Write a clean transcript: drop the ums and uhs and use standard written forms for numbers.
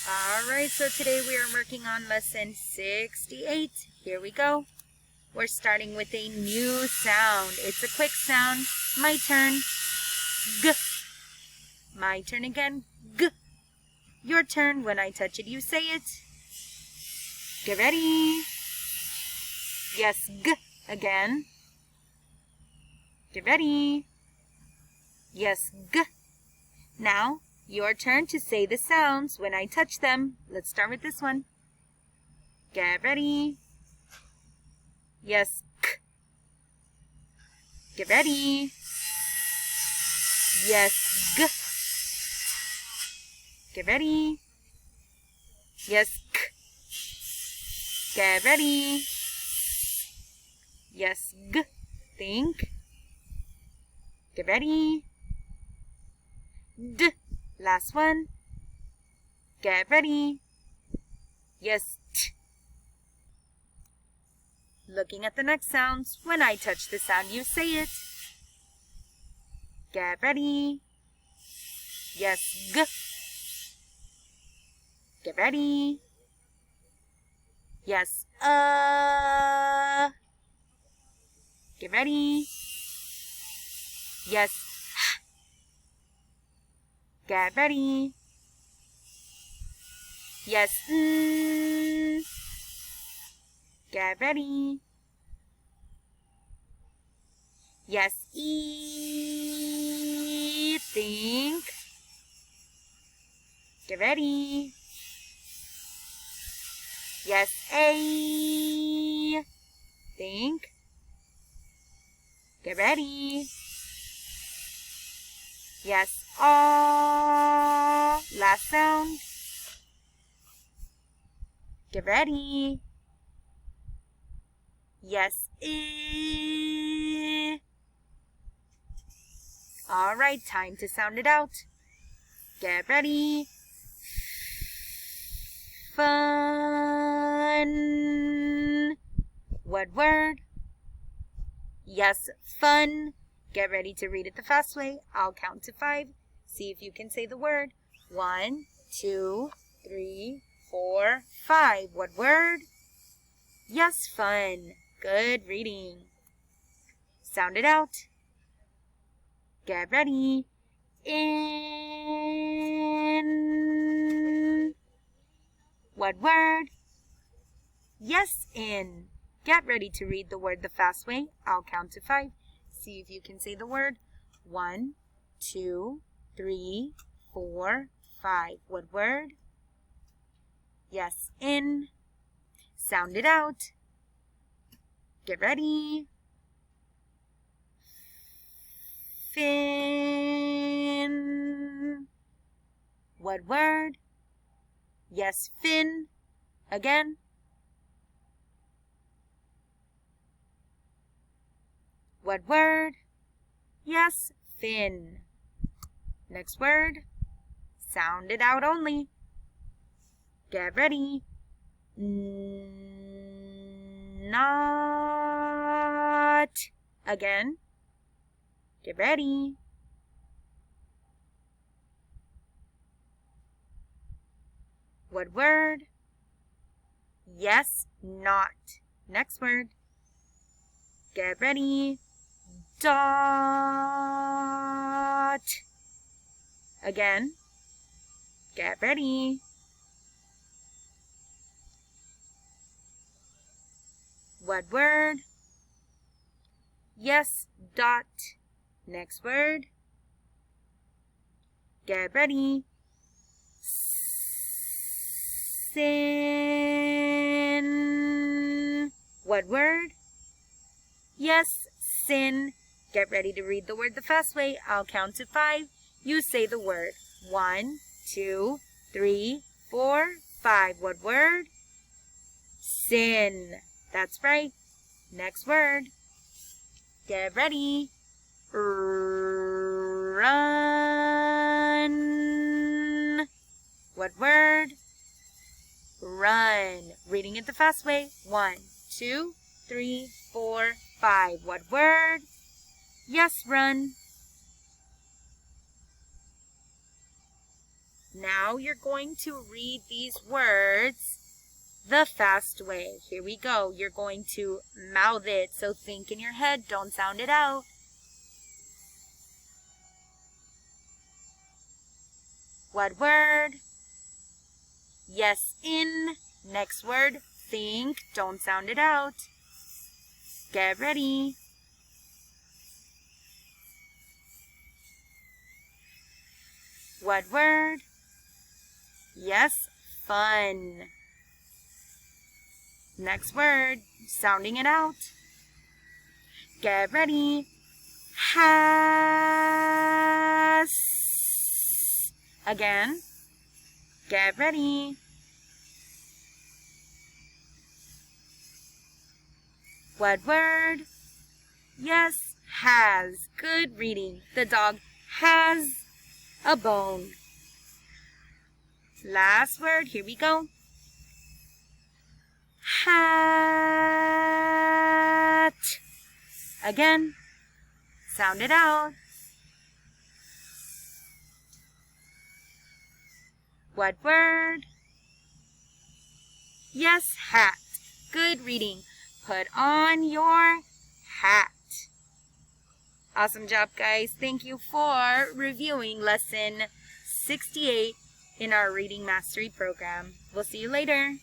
Alright, so today we are working on lesson 68. Here we go. We're starting with a new sound. It's a quick sound. My turn. G. My turn again. G. Your turn. When I touch it, you say it. Get ready. Yes, G. Again. Get ready. Yes, G. Now, your turn to say the sounds when I touch them. Let's start with this one. Get ready. Yes, K. Get ready. Yes, G. Get ready. Yes, K. Get ready. Yes, G. Think. Get ready. D. Last one. Get ready. Yes, T. Looking at the next sounds. When I touch the sound, you say it. Get ready. Yes, G. Get ready. Yes, Get ready. Yes, H. Get ready. Yes, N. Get ready. Yes, E. Think. Get ready. Yes, A. Think. Get ready. Yes, A. Last sound. Get ready. Yes, I. All right, time to sound it out. Get ready. Fun. What word? Yes, fun. Get ready to read it the fast way. I'll count to 5. See if you can say the word. 1, 2, 3, 4, 5. What word? Yes, fun. Good reading. Sound it out. Get ready. In. What word? Yes, in. Get ready to read the word the fast way. I'll count to 5. See if you can say the word. 1, 2, 3, 4, 5. What word? Yes, in. Sound it out. Get ready. Fin. What word? Yes, fin. Again. What word? Yes, fin. Next word. Sound it out only. Get ready. Not. Again. Get ready. What word? Yes, not. Next word. Get ready. Dot. Again. Get ready. What word? Yes, dot. Next word. Get ready. Sin. What word? Yes, sin. Get ready to read the word the fast way. I'll count to 5. You say the word. 1, 2, 3, 4, 5. What word? Sin. That's right. Next word. Get ready. Run. What word? Run. Reading it the fast way. 1, 2, 3, 4, 5. What word? Yes, run. Now you're going to read these words the fast way. Here we go. You're going to mouth it. So think in your head. Don't sound it out. What word? Yes, in. Next word. Think. Don't sound it out. Get ready. What word? Yes, fun. Next word, sounding it out. Get ready. Has. Again. Get ready. What word? Yes, has. Good reading. The dog has a bone. Last word, here we go. Hat. Again, sound it out. What word? Yes, hat. Good reading. Put on your hat. Awesome job, guys. Thank you for reviewing lesson 68 in our Reading Mastery program. We'll see you later.